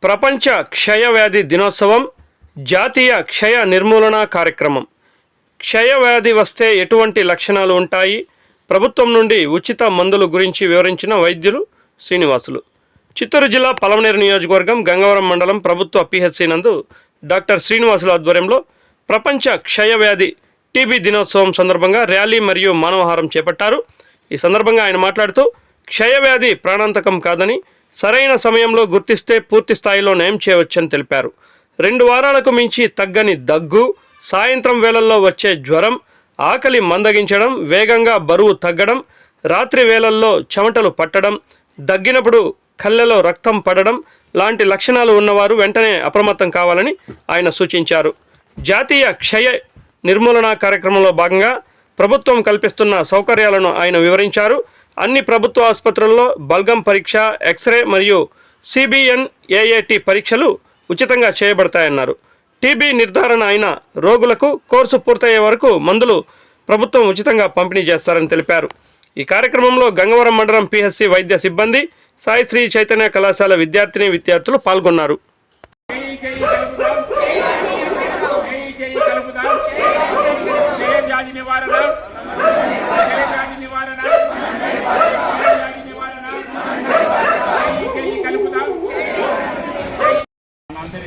ప్రపంచ క్షయవ్యాధి దినోత్సవం, జాతీయ క్షయ నిర్మూలన కార్యక్రమం. క్షయవ్యాధి వస్తే ఎటువంటి లక్షణాలు ఉంటాయి, ప్రభుత్వం నుండి ఉచిత మందుల గురించి వివరించిన వైద్యులు శ్రీనివాసులు. చిత్తూరు జిల్లా పలమనేరు నియోజకవర్గం గంగవరం మండలం ప్రభుత్వ పిహెచ్సి నందు డాక్టర్ శ్రీనివాసులు ఆధ్వర్యంలో ప్రపంచ క్షయవ్యాధి టీబీ దినోత్సవం సందర్భంగా ర్యాలీ మరియు మానవహారం చేపట్టారు. ఈ సందర్భంగా ఆయన మాట్లాడుతూ క్షయవ్యాధి ప్రాణాంతకం కాదని, సరైన సమయంలో గుర్తిస్తే పూర్తి స్థాయిలో నయం చేయవచ్చని తెలిపారు. 2 వారాలకు మించి తగ్గని దగ్గు, సాయంత్రం వేళల్లో వచ్చే జ్వరం, ఆకలి మందగించడం, వేగంగా బరువు తగ్గడం, రాత్రి వేళల్లో చెమటలు పట్టడం, దగ్గినప్పుడు కళ్ళెలో రక్తం పడడం లాంటి లక్షణాలు ఉన్నవారు వెంటనే అప్రమత్తం కావాలని ఆయన సూచించారు. జాతీయ క్షయ నిర్మూలన కార్యక్రమంలో భాగంగా ప్రభుత్వం కల్పిస్తున్న సౌకర్యాలను ఆయన వివరించారు. అన్ని ప్రభుత్వ ఆసుపత్రుల్లో బల్గం పరీక్ష, ఎక్స్రే మరియు CBN-AAT పరీక్షలు ఉచితంగా చేయబడతాయన్నారు. టీబీ నిర్ధారణ అయిన రోగులకు కోర్సు పూర్తయ్యే వరకు మందులు ప్రభుత్వం ఉచితంగా పంపిణీ చేస్తారని తెలిపారు. ఈ కార్యక్రమంలో గంగవరం మండలం పిహెచ్సి వైద్య సిబ్బంది, సాయి శ్రీ చైతన్య కళాశాల విద్యార్థులు పాల్గొన్నారు.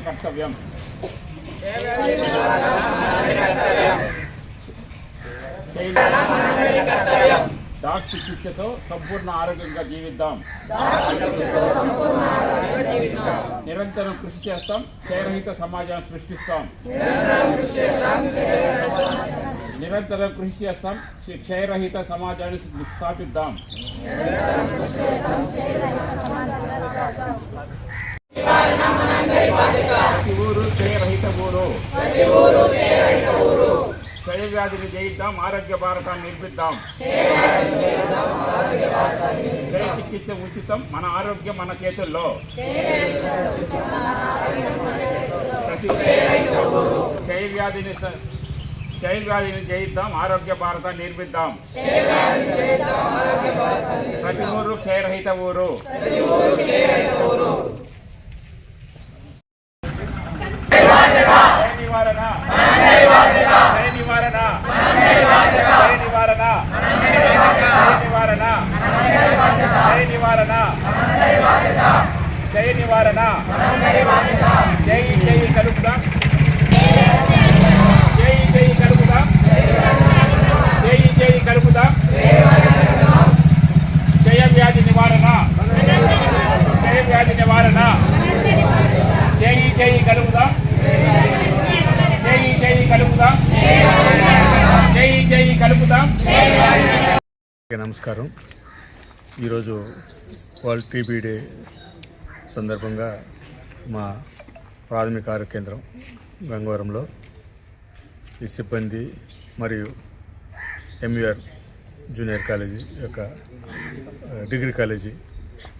కర్తవ్యం. డాక్టర్ చికిత్సతో సంపూర్ణ ఆరోగ్యంగా జీవిద్దాం. నిరంతరం కృషి చేస్తాం, క్షయరహిత సమాజాన్ని సృష్టిస్తాం. నిరంతరం కృషి చేస్తాం, క్షయరహిత సమాజాన్ని స్థాపిద్దాం. ప్రతి ఊరు క్షయరహిత ఊరు. క్షయ వ్యాధిని జయిద్దాం, ఆరోగ్య భారతాన్ని నిర్మిద్దాం. క్షయ చికిత్స ఉచితం, మన ఆరోగ్యం మన చేతుల్లో. క్షయ వ్యాధిని జయిద్దాం, ఆరోగ్య భారతాన్ని నిర్మిద్దాం. ప్రతి ఊరు క్షయరహిత ఊరు. జయ నివారణ. జై జై కలుపుదాం, జై జై కలుపుదాం, జై జై కలుపుదాం. జయ వ్యాధి నివారణ, జయ వ్యాధి నివారణ. జై జై కలుపుదాం, జై జై కలుపుదాం, జై జై కలుపుదాం. నమస్కారం. ఈరోజు వరల్డ్ టీబీ డే సందర్భంగా మా ప్రాథమిక ఆరోగ్య కేంద్రం గంగవరంలో ఈ సిబ్బంది మరియు MUR జూనియర్ కాలేజీ యొక్క డిగ్రీ కాలేజీ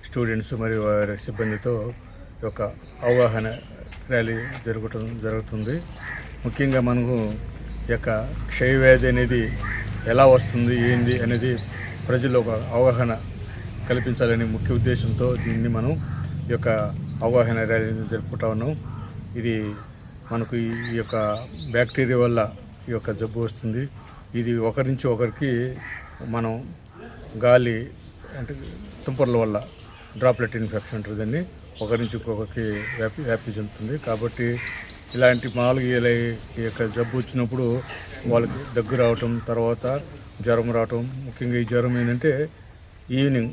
స్టూడెంట్స్ మరియు వారి సిబ్బందితో యొక్క అవగాహన ర్యాలీ జరుగుతుంది. ముఖ్యంగా మనకు యొక్క క్షయవ్యాధి అనేది ఎలా వస్తుంది, ఏంది అనేది ప్రజల్లో ఒక అవగాహన కల్పించాలనే ముఖ్య ఉద్దేశంతో దీన్ని మనం ఈ యొక్క అవగాహన ర్యాలీని జరుపుకుంటా ఉన్నాం. ఇది మనకు ఈ యొక్క బ్యాక్టీరియా వల్ల ఈ యొక్క జబ్బు వస్తుంది. ఇది ఒకరి నుంచి ఒకరికి మనం గాలి అంటే తుంపర్ల వల్ల డ్రాప్లెట్ ఇన్ఫెక్షన్ ఉంటుందని ఒకరి నుంచి ఇంకొకరికి వ్యాప్తి చెందుతుంది. కాబట్టి ఇలాంటి మామూలుగా ఈ యొక్క జబ్బు వచ్చినప్పుడు వాళ్ళకి దగ్గు రావటం, తర్వాత జ్వరం రావటం. ముఖ్యంగా ఈ జ్వరం ఏంటంటే ఈవినింగ్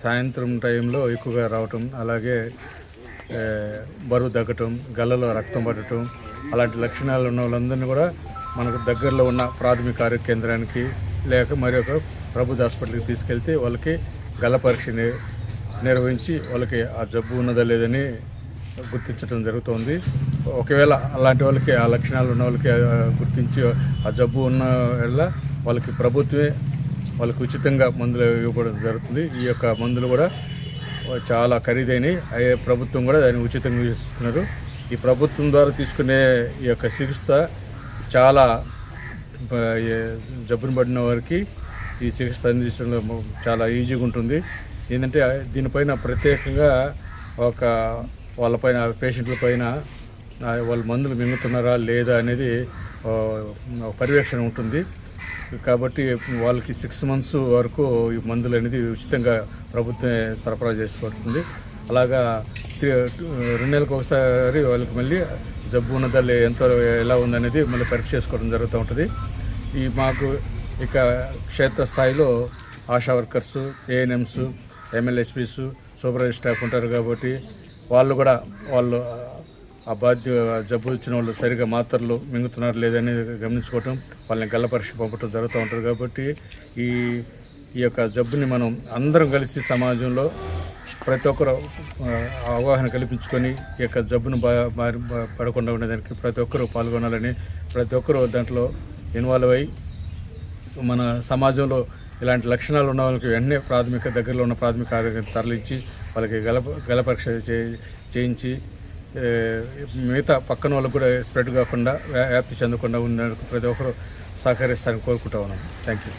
సాయంత్రం టైంలో ఎక్కువగా రావటం, అలాగే బరువు తగ్గటం, గల్లలో రక్తం పడటం, అలాంటి లక్షణాలు ఉన్న వాళ్ళందరినీ కూడా మనకు దగ్గరలో ఉన్న ప్రాథమిక ఆరోగ్య కేంద్రానికి లేక మరి ఒక ప్రభుత్వ హాస్పిటల్కి తీసుకెళ్తే వాళ్ళకి గల్ల పరీక్ష నిర్వహించి వాళ్ళకి ఆ జబ్బు ఉన్నదా లేదని గుర్తించడం జరుగుతుంది. ఒకవేళ అలాంటి వాళ్ళకి ఆ లక్షణాలు ఉన్న వాళ్ళకి గుర్తించి ఆ జబ్బు ఉన్న వల్ల వాళ్ళకి ప్రభుత్వమే వాళ్ళకి ఉచితంగా మందులు ఇవ్వడం జరుగుతుంది. ఈ యొక్క మందులు కూడా చాలా ఖరీదైనవి, ప్రభుత్వం కూడా దాన్ని ఉచితంగా ఇస్తున్నారు. ఈ ప్రభుత్వం ద్వారా తీసుకునే ఈ యొక్క చికిత్స చాలా జబ్బును పడిన వారికి ఈ చికిత్స అందించడంలో చాలా ఈజీగా ఉంటుంది. ఏంటంటే దీనిపైన ప్రత్యేకంగా ఒక వాళ్ళపైన పేషెంట్ల పైన వాళ్ళు మందులు మింగుతున్నారా లేదా అనేది పర్యవేక్షణ ఉంటుంది. కాబట్టి వాళ్ళకి 6 months వరకు ఈ మందులు అనేది ఉచితంగా ప్రభుత్వమే సరఫరా చేసి పడుతుంది. అలాగా 2 నెలలకు ఒకసారి వాళ్ళకి మళ్ళీ జబ్బు ఉన్నదా ఎలా ఉందనేది మళ్ళీ పరీక్ష చేసుకోవడం జరుగుతూ ఉంటుంది. ఈ మాకు ఇక క్షేత్రస్థాయిలో ASHA workers, ANMs, MLSPs, supervisor staff ఉంటారు. కాబట్టి వాళ్ళు ఆ జబ్బు వచ్చిన వాళ్ళు సరిగా మాత్రలు మింగుతున్నారు లేదని గమనించుకోవటం, వాళ్ళని గల్ల పరీక్ష పంపటం జరుగుతూ ఉంటుంది. కాబట్టి ఈ యొక్క జబ్బుని మనం అందరం కలిసి సమాజంలో ప్రతి ఒక్కరు అవగాహన కల్పించుకొని ఈ యొక్క జబ్బును పడకుండా ఉండేదానికి ప్రతి ఒక్కరూ పాల్గొనాలని, ప్రతి ఒక్కరూ దాంట్లో ఇన్వాల్వ్ అయ్యి మన సమాజంలో ఇలాంటి లక్షణాలు ఉన్న వాళ్ళకి వెంటనే దగ్గరలో ఉన్న ప్రాథమిక ఆరోగ్యాన్ని తరలించి వాళ్ళకి గల పరీక్ష చేయించి మిగతా పక్కన వాళ్ళకు కూడా స్ప్రెడ్ కాకుండా వ్యాప్తి చెందకుండా ఉండడానికి ప్రతి ఒక్కరు సహకరిస్తారని కోరుకుంటా ఉన్నాను. Thank you.